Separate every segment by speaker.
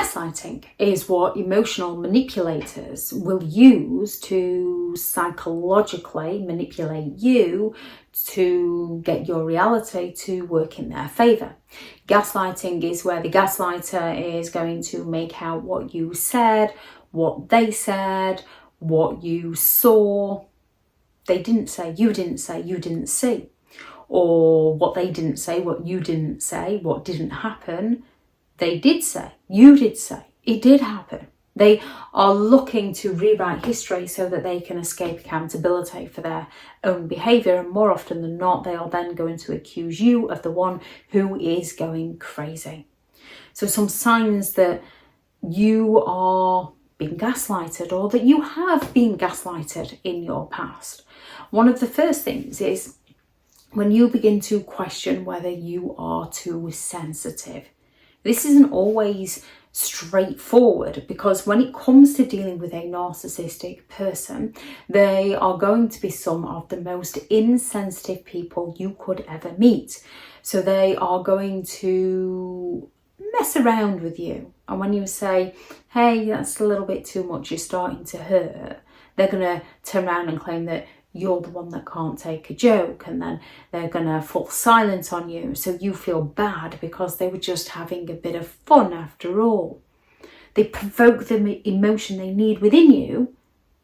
Speaker 1: Gaslighting is what emotional manipulators will use to psychologically manipulate you to get your reality to work in their favour. Gaslighting is where the gaslighter is going to make out what you said, what they said, what you saw. They didn't say, you didn't see. Or what they didn't say, what you didn't say, what didn't happen. They did say, you did say, it did happen. They are looking to rewrite history so that they can escape accountability for their own behaviour, and more often than not, they are then going to accuse you of the one who is going crazy. So some signs that you are being gaslighted, or that you have been gaslighted in your past. One of the first things is when you begin to question whether you are too sensitive. This isn't always straightforward, because when it comes to dealing with a narcissistic person, they are going to be some of the most insensitive people you could ever meet. So they are going to mess around with you. And when you say, hey, that's a little bit too much, you're starting to hurt, they're going to turn around and claim that you're the one that can't take a joke, and then they're going to fall silent on you, so you feel bad because they were just having a bit of fun after all. They provoke the emotion they need within you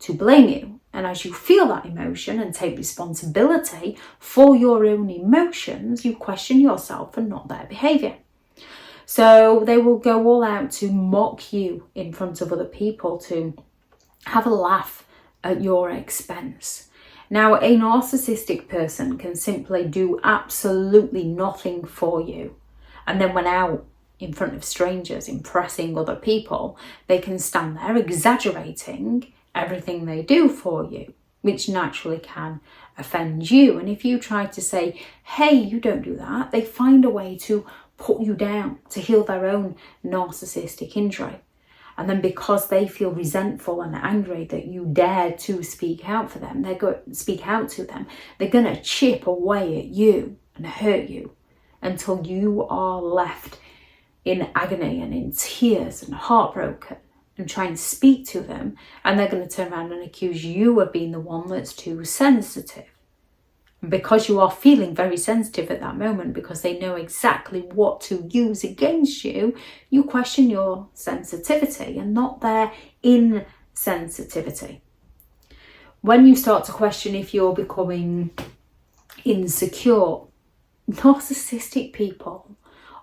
Speaker 1: to blame you, and as you feel that emotion and take responsibility for your own emotions, you question yourself and not their behaviour. So they will go all out to mock you in front of other people, to have a laugh at your expense. Now, a narcissistic person can simply do absolutely nothing for you. And then when out in front of strangers, impressing other people, they can stand there exaggerating everything they do for you, which naturally can offend you. And if you try to say, hey, you don't do that, they find a way to put you down to heal their own narcissistic injury. And then because they feel resentful and angry that you dared to speak out for them, they're going to chip away at you and hurt you until you are left in agony and in tears and heartbroken and trying to speak to them. And they're going to turn around and accuse you of being the one that's too sensitive. Because you are feeling very sensitive at that moment, because they know exactly what to use against you, you question your sensitivity and not their insensitivity. When you start to question if you're becoming insecure, narcissistic people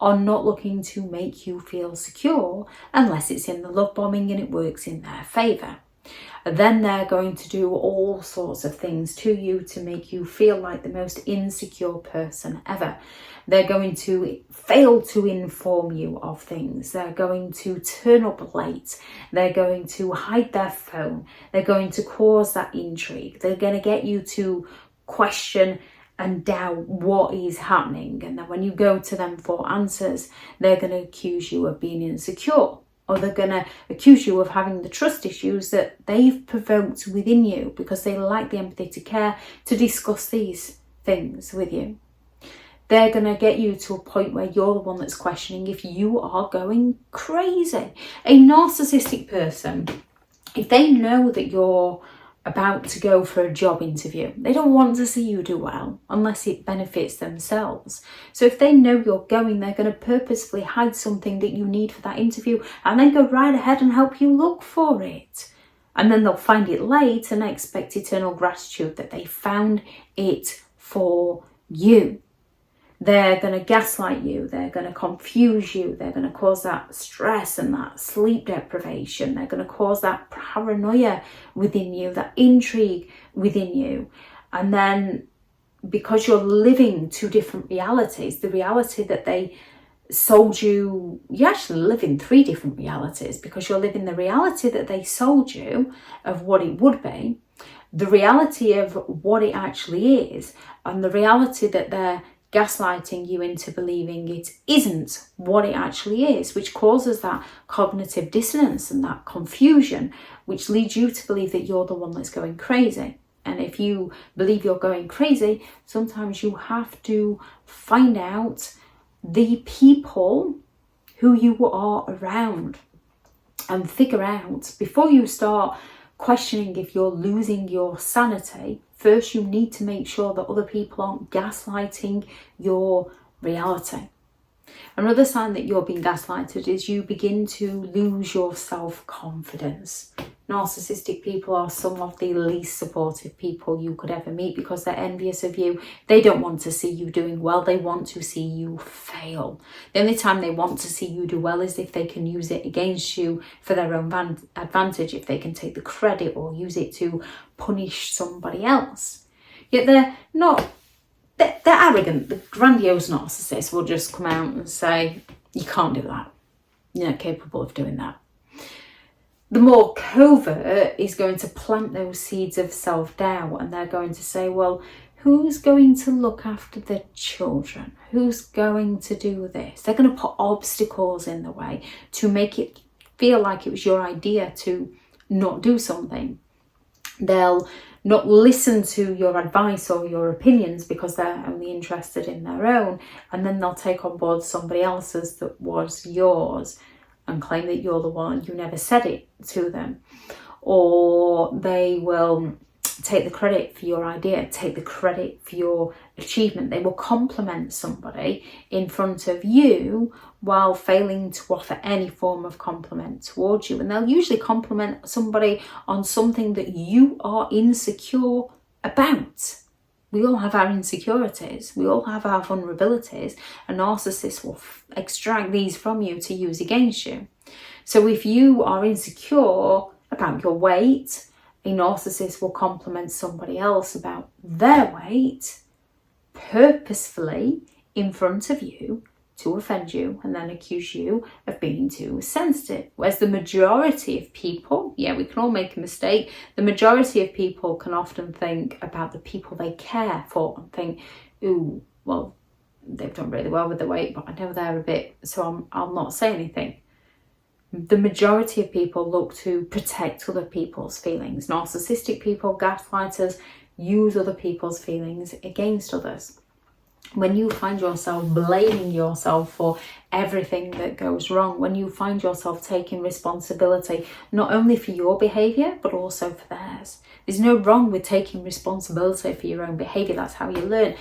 Speaker 1: are not looking to make you feel secure unless it's in the love bombing and it works in their favour. Then they're going to do all sorts of things to you to make you feel like the most insecure person ever. They're going to fail to inform you of things. They're going to turn up late. They're going to hide their phone. They're going to cause that intrigue. They're going to get you to question and doubt what is happening. And then when you go to them for answers, they're going to accuse you of being insecure. Or they're going to accuse you of having the trust issues that they've provoked within you, because they lack the empathy to care to discuss these things with you. They're going to get you to a point where you're the one that's questioning if you are going crazy. A narcissistic person, if they know that you're about to go for a job interview, they don't want to see you do well unless it benefits themselves. So if they know you're going, they're going to purposefully hide something that you need for that interview and then go right ahead and help you look for it. And then they'll find it late and expect eternal gratitude that they found it for you. They're going to gaslight you, they're going to confuse you, they're going to cause that stress and that sleep deprivation, they're going to cause that paranoia within you, that intrigue within you. And then because you're living two different realities, the reality that they sold you, you actually live in three different realities, because you're living the reality that they sold you of what it would be, the reality of what it actually is, and the reality that they're gaslighting you into believing it isn't what it actually is, which causes that cognitive dissonance and that confusion, which leads you to believe that you're the one that's going crazy. And if you believe you're going crazy, sometimes you have to find out the people who you are around. and figure out, before you start questioning if you're losing your sanity, first you need to make sure that other people aren't gaslighting your reality. Another sign that you're being gaslighted is you begin to lose your self-confidence. Narcissistic people are some of the least supportive people you could ever meet because they're envious of you. They don't want to see you doing well. They want to see you fail. The only time they want to see you do well is if they can use it against you for their own advantage, if they can take the credit or use it to punish somebody else. Yet they're not. They're arrogant. The grandiose narcissist will just come out and say, you can't do that. You're not capable of doing that. The more covert is going to plant those seeds of self-doubt, and they're going to say, well, who's going to look after the children? Who's going to do this? They're going to put obstacles in the way to make it feel like it was your idea to not do something. They'll not listen to your advice or your opinions because they're only interested in their own, and then they'll take on board somebody else's that was yours and claim that you're the one, you never said it to them. Or they will take the credit for your idea, take the credit for your achievement. They will compliment somebody in front of you while failing to offer any form of compliment towards you. And they'll usually compliment somebody on something that you are insecure about. We all have our insecurities. We all have our vulnerabilities. A narcissist will extract these from you to use against you. So if you are insecure about your weight, a narcissist will compliment somebody else about their weight purposefully in front of you to offend you and then accuse you of being too sensitive. Whereas the majority of people, yeah, we can all make a mistake. The majority of people can often think about the people they care for and think, ooh, well, they've done really well with the weight, but I know they're a bit, so I'll not say anything. The majority of people look to protect other people's feelings. Narcissistic people, gaslighters, use other people's feelings against others. When you find yourself blaming yourself for everything that goes wrong, when you find yourself taking responsibility not only for your behaviour but also for theirs. There's no wrong with taking responsibility for your own behaviour. That's how you learn.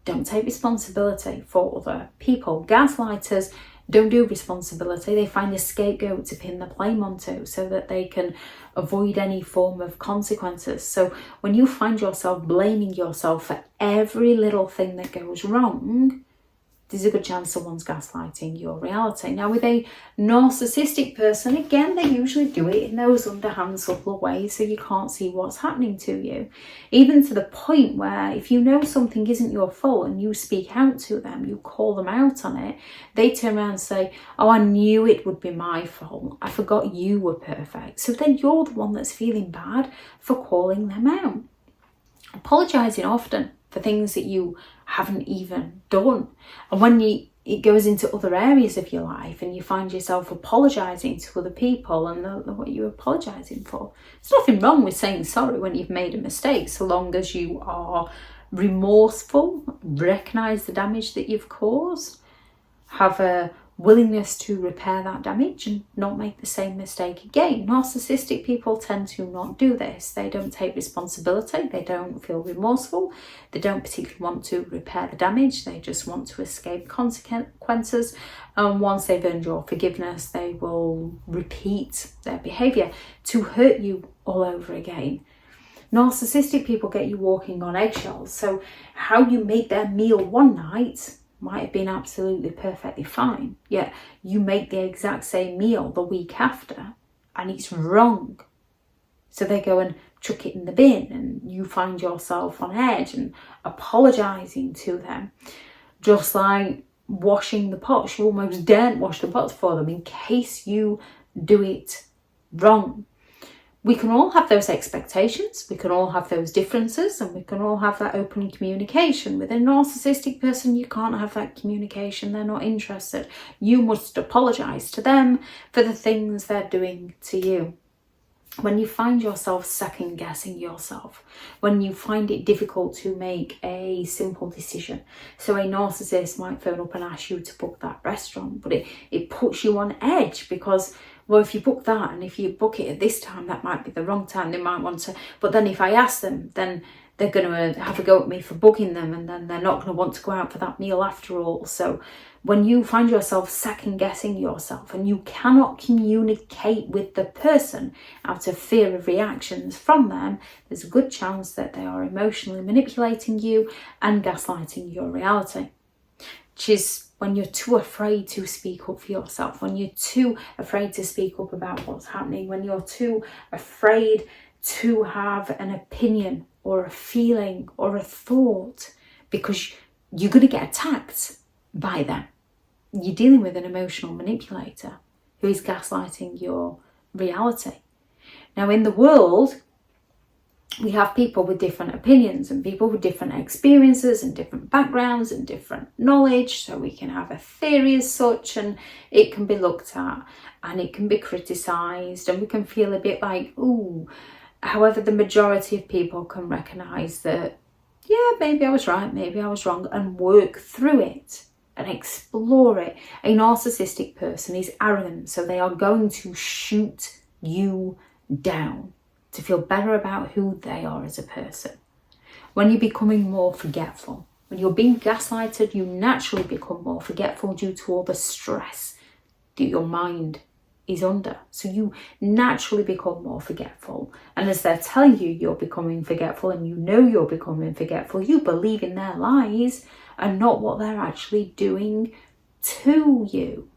Speaker 1: Don't take responsibility for other people. Gaslighters don't do responsibility. They find a scapegoat to pin the blame onto so that they can avoid any form of consequences. So when you find yourself blaming yourself for every little thing that goes wrong, there's a good chance someone's gaslighting your reality. Now, with a narcissistic person, again, they usually do it in those underhand, subtle ways so you can't see what's happening to you. Even to the point where if you know something isn't your fault and you speak out to them, you call them out on it, they turn around and say, oh, I knew it would be my fault. I forgot you were perfect. So then you're the one that's feeling bad for calling them out. Apologising often for things that you haven't even done. And when it goes into other areas of your life and you find yourself apologising to other people and what you're apologising for. There's nothing wrong with saying sorry when you've made a mistake, so long as you are remorseful, recognise the damage that you've caused, have a willingness to repair that damage and not make the same mistake again. Narcissistic people tend to not do this. They don't take responsibility. They don't feel remorseful. They don't particularly want to repair the damage. They just want to escape consequences. And once they've earned your forgiveness, they will repeat their behaviour to hurt you all over again. Narcissistic people get you walking on eggshells. So how you made their meal one night might have been absolutely perfectly fine, yet you make the exact same meal the week after and it's wrong. So they go and chuck it in the bin and you find yourself on edge and apologising to them. Just like washing the pots, you almost daren't wash the pots for them in case you do it wrong. We can all have those expectations, we can all have those differences, and we can all have that open communication. With a narcissistic person, you can't have that communication. They're not interested. You must apologise to them for the things they're doing to you. When you find yourself second guessing yourself, when you find it difficult to make a simple decision. So a narcissist might phone up and ask you to book that restaurant, but it puts you on edge because well, if you book that and if you book it at this time, that might be the wrong time. They might want to, but then if I ask them, then they're going to have a go at me for booking them, and then they're not going to want to go out for that meal after all. So when you find yourself second guessing yourself and you cannot communicate with the person out of fear of reactions from them, there's a good chance that they are emotionally manipulating you and gaslighting your reality. Which is when you're too afraid to speak up for yourself, when you're too afraid to speak up about what's happening, when you're too afraid to have an opinion or a feeling or a thought, because you're going to get attacked by them. You're dealing with an emotional manipulator who is gaslighting your reality. Now, in the world, we have people with different opinions and people with different experiences and different backgrounds and different knowledge. So we can have a theory as such, and it can be looked at and it can be criticised, and we can feel a bit like, ooh. However, the majority of people can recognise that, yeah, maybe I was right, maybe I was wrong, and work through it and explore it. A narcissistic person is arrogant, so they are going to shoot you down to feel better about who they are as a person. When you're becoming more forgetful, when you're being gaslighted, you naturally become more forgetful due to all the stress that your mind is under. So you naturally become more forgetful. And as they're telling you you're becoming forgetful, and you know you're becoming forgetful, you believe in their lies and not what they're actually doing to you.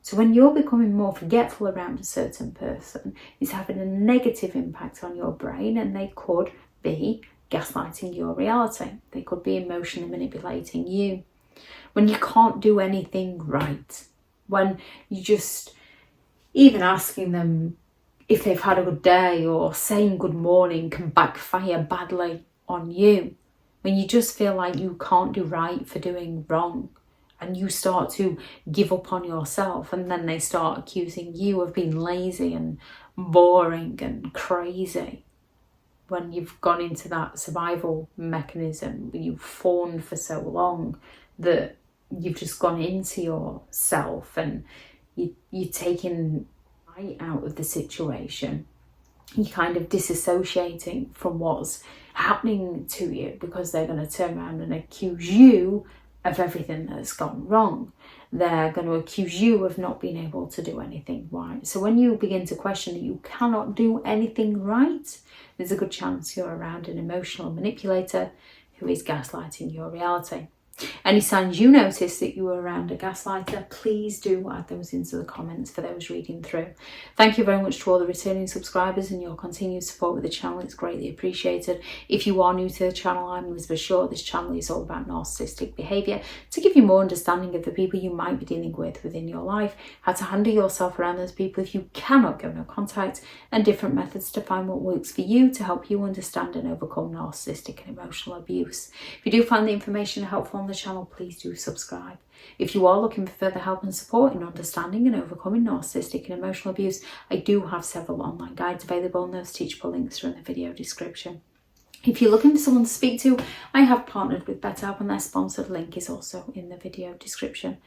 Speaker 1: So when you're becoming more forgetful around a certain person, it's having a negative impact on your brain, and they could be gaslighting your reality. They could be emotionally manipulating you. When you can't do anything right, when you just, even asking them if they've had a good day or saying good morning can backfire badly on you. When you just feel like you can't do right for doing wrong, and you start to give up on yourself, and then they start accusing you of being lazy and boring and crazy. When you've gone into that survival mechanism, you've fawned for so long that you've just gone into yourself, and you're taking light out of the situation. You're kind of disassociating from what's happening to you, because they're going to turn around and accuse you of everything that's gone wrong. They're going to accuse you of not being able to do anything right. So when you begin to question that you cannot do anything right, there's a good chance you're around an emotional manipulator who is gaslighting your reality. Any signs you notice that you are around a gaslighter, please do add those into the comments for those reading through. Thank you very much to all the returning subscribers and your continued support with the channel. It's greatly appreciated. If you are new to the channel, I'm Elizabeth Shaw. This channel is all about narcissistic behaviour, to give you more understanding of the people you might be dealing with within your life, how to handle yourself around those people if you cannot go no contact, and different methods to find what works for you to help you understand and overcome narcissistic and emotional abuse. If you do find the information helpful on the channel, please do subscribe. If you are looking for further help and support in understanding and overcoming narcissistic and emotional abuse, I do have several online guides available, and those teachable links are in the video description. If you're looking for someone to speak to, I have partnered with BetterHelp, and their sponsored link is also in the video description.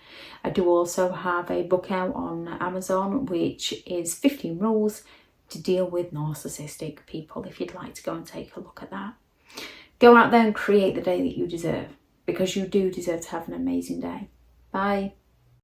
Speaker 1: I do also have a book out on Amazon, which is 15 rules to deal with narcissistic people, if you'd like to go and take a look at that. Go out there and create the day that you deserve, because you do deserve to have an amazing day. Bye.